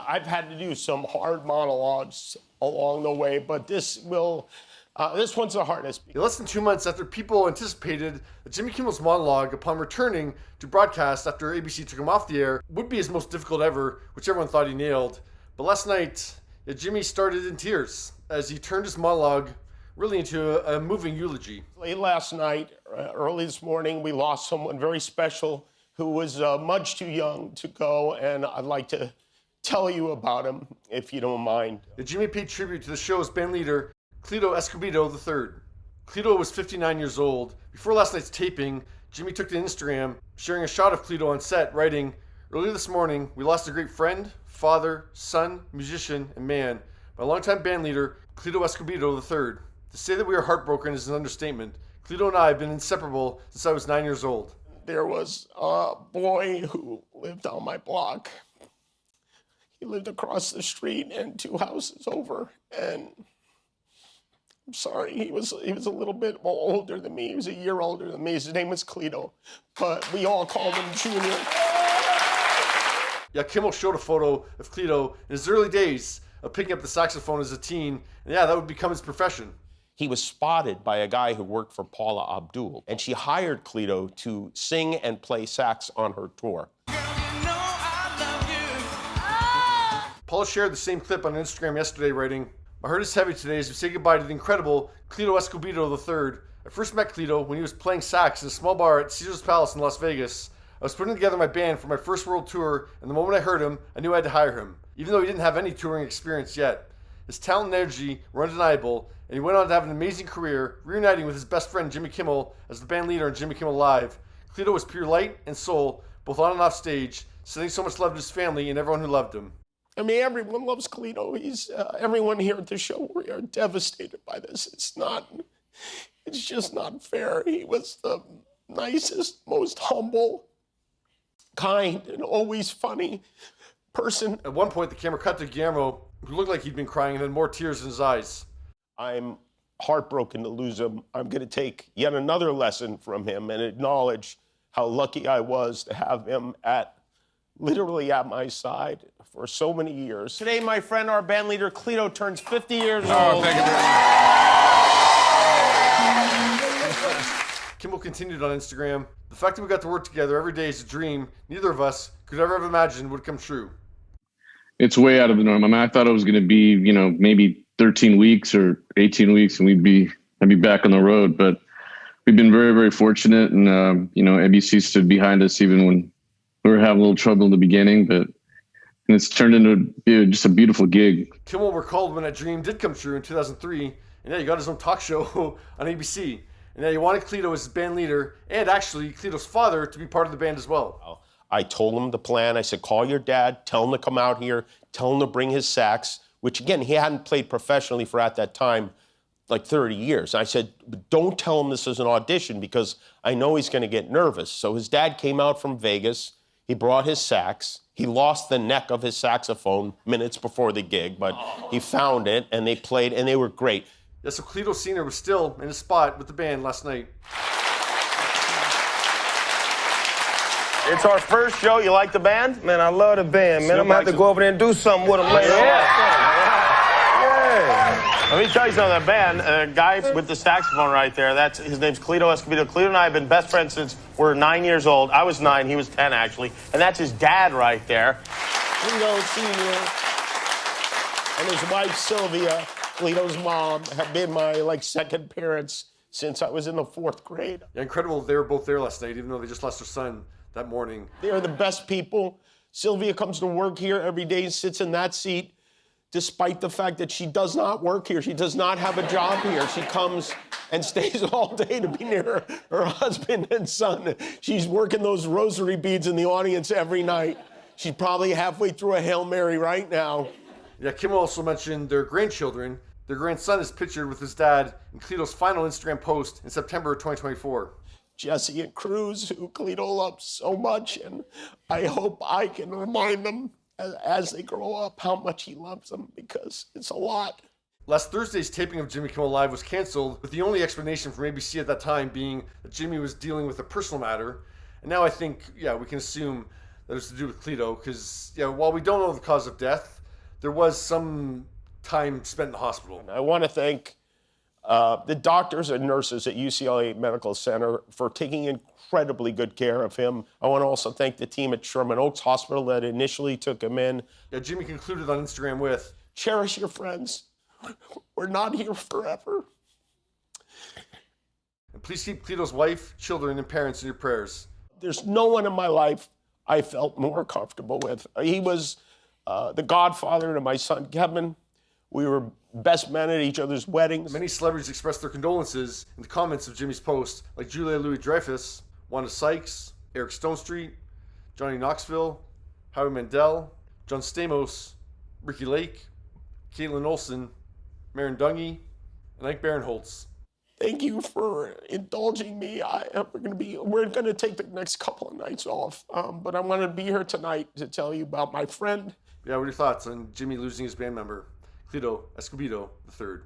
I've had to do some hard monologues along the way, but this one's the hardest. Less than 2 months after people anticipated that Jimmy Kimmel's monologue upon returning to broadcast after ABC took him off the air would be his most difficult ever, which everyone thought he nailed. But last night, Jimmy started in tears as he turned his monologue really into a moving eulogy. Late last night, early this morning, we lost someone very special who was much too young to go, and I'd like to tell you about him, if you don't mind. Jimmy paid tribute to the show's band leader, Cleto Escobedo III. Cleto was 59 years old. Before last night's taping, Jimmy took to Instagram, sharing a shot of Cleto on set, writing, "Early this morning, we lost a great friend, father, son, musician, and man, my longtime band leader, Cleto Escobedo III. To say that we are heartbroken is an understatement. Cleto and I have been inseparable since I was 9 years old." There was a boy who lived on my block. He lived across the street and 2 houses over, and I'm sorry, he was a little bit more older than me. He was a year older than me. His name was Cleto, but we all called him Junior. Yeah, Kimmel showed a photo of Cleto in his early days of picking up the saxophone as a teen, and yeah, that would become his profession. He was spotted by a guy who worked for Paula Abdul, and she hired Cleto to sing and play sax on her tour. Paula shared the same clip on Instagram yesterday, writing, "My heart is heavy today as we say goodbye to the incredible Cleto Escobedo III. I first met Cleto when he was playing sax in a small bar at Caesar's Palace in Las Vegas. I was putting together my band for my first world tour, and the moment I heard him, I knew I had to hire him, even though he didn't have any touring experience yet. His talent and energy were undeniable, and he went on to have an amazing career, reuniting with his best friend Jimmy Kimmel as the band leader on Jimmy Kimmel Live. Cleto was pure light and soul, both on and off stage, sending so much love to his family and everyone who loved him." I mean, everyone loves Cleto. Everyone here at the show, we are devastated by this. It's just not fair. He was the nicest, most humble, kind, and always funny person. At one point, the camera cut to Guillermo, who looked like he'd been crying and had more tears in his eyes. I'm heartbroken to lose him. I'm going to take yet another lesson from him and acknowledge how lucky I was to have him literally at my side for so many years. Today, my friend, our band leader, Cleto, turns 50 years old. Oh, thank you very much. Kimmel continued on Instagram, "The fact that we got to work together every day is a dream neither of us could ever have imagined would come true." It's way out of the norm. I mean, I thought it was going to be, maybe 13 weeks or 18 weeks and I'd be back on the road. But we've been very, very fortunate. And, ABC stood behind us even when we were having a little trouble in the beginning. And it's turned into just a beautiful gig. Kimmel recalled when that dream did come true in 2003. And yeah, he got his own talk show on ABC. And yeah, he wanted Cleto as his band leader and actually Cleto's father to be part of the band as well. I told him the plan. I said, call your dad, tell him to come out here, tell him to bring his sax, which again, he hadn't played professionally for at that time, like 30 years. I said, don't tell him this is an audition because I know he's gonna get nervous. So his dad came out from Vegas, he brought his sax, he lost the neck of his saxophone minutes before the gig, but he found it and they played and they were great. Yeah, so Cleto Sr. was still in his spot with the band last night. It's our first show. You like the band? Man, I love the band, man. I'm gonna have to go over there and do something with them later on. Yeah. Let me tell you something. The band, a guy with the saxophone right there, his name's Cleto Escobedo. Cleto and I have been best friends since we're 9 years old. I was 9, he was 10 actually. And that's his dad right there. Cleto Sr. and his wife Sylvia, Cleto's mom, have been my second parents since I was in the 4th grade. Yeah, incredible they were both there last night, even though they just lost their son that morning. They're the best people. Sylvia comes to work here every day and sits in that seat, despite the fact that she does not work here. She does not have a job here. She comes and stays all day to be near her husband and son. She's working those rosary beads in the audience every night. She's probably halfway through a Hail Mary right now. Yeah, Kimmel also mentioned their grandchildren. Their grandson is pictured with his dad in Cleto's final Instagram post in September 2024. Jesse and Cruz, who Cleto loves so much, and I hope I can remind them as they grow up how much he loves them, because it's a lot. Last Thursday's taping of Jimmy Kimmel Live was canceled, with the only explanation from ABC at that time being that Jimmy was dealing with a personal matter. And now I think, we can assume that was to do with Cleto, because while we don't know the cause of death, there was some time spent in the hospital. I want to thank the doctors and nurses at UCLA Medical Center for taking incredibly good care of him. I want to also thank the team at Sherman Oaks Hospital that initially took him in. Yeah, Jimmy concluded on Instagram with, "Cherish your friends. We're not here forever." And please keep Cleto's wife, children, and parents in your prayers. There's no one in my life I felt more comfortable with. He was the godfather to my son, Kevin. We were best men at each other's weddings. Many celebrities expressed their condolences in the comments of Jimmy's post, like Julia Louis-Dreyfus, Wanda Sykes, Eric Stonestreet, Johnny Knoxville, Howie Mandel, John Stamos, Ricky Lake, Caitlin Olsen, Maren Dungy, and Ike Barinholtz. Thank you for indulging me. We're gonna take the next couple of nights off, but I'm gonna be here tonight to tell you about my friend. Yeah, what are your thoughts on Jimmy losing his band member, Cleto Escobedo III?